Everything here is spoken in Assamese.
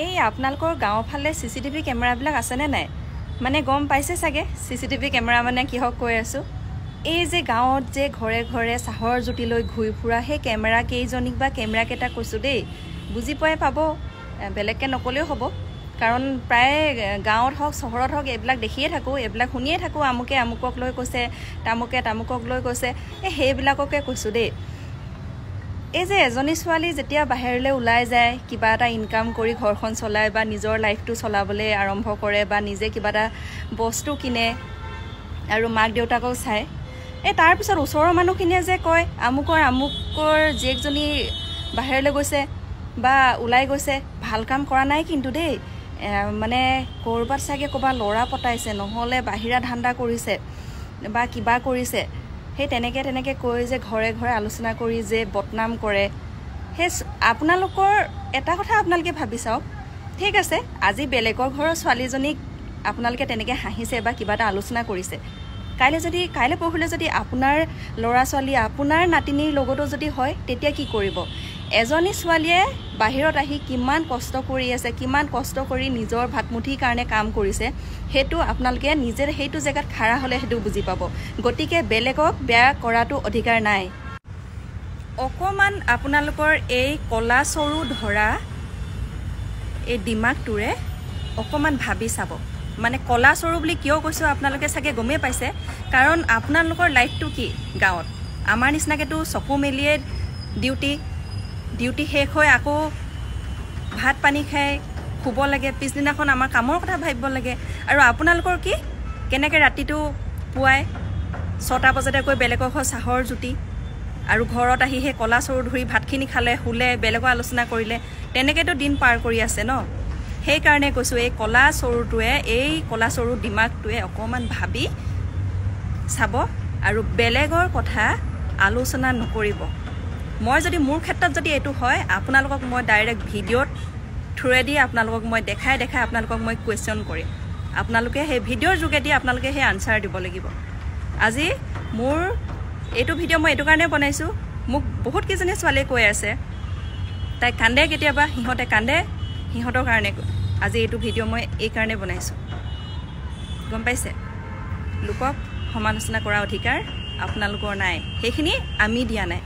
এই আপোনালোকৰ গাঁৱৰ ফালে CCTV কেমেৰাবিলাক আছেনে নাই মানে গম পাইছে চাগে CCTV কেমেৰা মানে কিহক কৈ আছো এই যে গাঁৱত যে ঘৰে ঘৰে চাহৰ জুতি লৈ ঘুই ফুৰা হে কেমেৰা কেইজনিক বা কেমেৰা কেটা কৈছো দেই বুজি পায় পাব বেলেগকে নকলেও হ'ব কাৰণ প্ৰায় গাঁৱত হক চহৰত হক এইবিলাক দেখিয়ে থাকো এইবিলাক শুনিয়ে থাকো আমুকে আমুকক লৈ কৈছে তামুকে তামুকক লৈ কৈছে হেইবিলাককে কৈছো দেই এই যে এজনী ছোৱালী যেতিয়া বাহিৰলৈ ওলাই যায় কিবা এটা ইনকাম কৰি ঘৰখন চলাই বা নিজৰ লাইফটো চলাবলৈ আৰম্ভ কৰে বা নিজে কিবা এটা বস্তু কিনে আৰু মাক দেউতাকক চাই তাৰ পিছত ওচৰৰ মানুহখিনিয়ে যে কয় আমুকৰ জীয়েকজনী বাহিৰলৈ গৈছে বা ওলাই গৈছে ভাল কাম কৰা নাই কিন্তু দেই মানে কৰবাত চাগে কবা লৰা পটাইছে নহলে বাহিৰা ধান্দা কৰিছে বা কিবা কৰিছে হে তেনেকে কৈ যে ঘৰে ঘৰে আলোচনা কৰি যে বদনাম কৰে হে আপোনালোকৰ এটা কথা আপোনালোকে ভাবি চাওক ঠিক আছে আজি বেলেগৰ ঘৰৰ ছোৱালীজনীক আপোনালোকে তেনেকে হাঁহিছে বা কিবা এটা আলোচনা কৰিছে কাইলে পৰহিলে যদি আপোনাৰ লৰা ছোৱালী আপোনাৰ নাতিনীৰ লগতো যদি হয় তেতিয়া কি কৰিব এজনী ছোৱালীয়ে বাহিৰত আহি কিমান কষ্ট কৰি আছে কিমান কষ্ট কৰি নিজৰ ভাতমুঠিৰ কাৰণে কাম কৰিছে হেতু আপোনালোকে নিজে হেতু জায়গাত খাৰা হলে হেতু বুজি পাব গতিকে বেলেগক বেয়া কৰাটো অধিকাৰ নাই অকমান আপোনালোকৰ এই কলা সৰু ধৰা এই দিমাগটোৰে অকমান ভাবি চাব মানে কলা সৰু বুলি কিয় কৈছো আপোনালোকে চাগে গমে পাইছে কাৰণ আপোনালোকৰ লাইফটো কি গাঁৱত আমাৰ নিচিনাকেটো চকু মেলিয়ে ডিউটি শেষ হৈ আকৌ ভাত পানী খাই খুব লাগে পিছদিনাখন আমাৰ কামৰ কথা ভাবিব লাগে আৰু আপোনালোকৰ কি কেনেকে ৰাতিটো পুৱাই 6টা বজাতে গৈ বেলেগৰ ঘৰ চাহৰ জুতি আৰু ঘৰত আহি হে কলা সৰু ধৰি ভাতখিনি খালে হুলে বেলেগৰ আলোচনা কৰিলে তেনেকেটো দিন পাৰ কৰি আছে ন সেই কাৰণে কৈছো এই কলা সৰু দিমাগটোৱে অকমান ভাবি চাব আৰু বেলেগৰ কথা আলোচনা নকৰিব মই যদি মোৰ ক্ষেত্ৰত যদি এটো হয় আপোনালোকক মই ডাইৰেক্ট ভিডিঅ'ত থ্ৰুৱেদি আপোনালোকক মই দেখাই আপোনালোকক মই কোৱেশ্চন কৰিম আপোনালোকে হে ভিডিঅ'ৰ যোগেদি আপোনালোকে হে আনসাৰ দিব লাগিব আজি মোৰ এটো ভিডিঅ' মই এটো কাৰণে বনাইছো মোক বহুত কিজনে ছোৱালীয়ে কৈ আছে তাই কান্দে কেতিয়াবা হিহতে কান্দে হিহতৰ কাৰণে আজি এটো ভিডিঅ' মই এই কাৰণে বনাইছো গম পাইছে লোকক সমালোচনা কৰা অধিকাৰ আপোনালোকৰ নাই হেখিনি আমি দিয়া নাই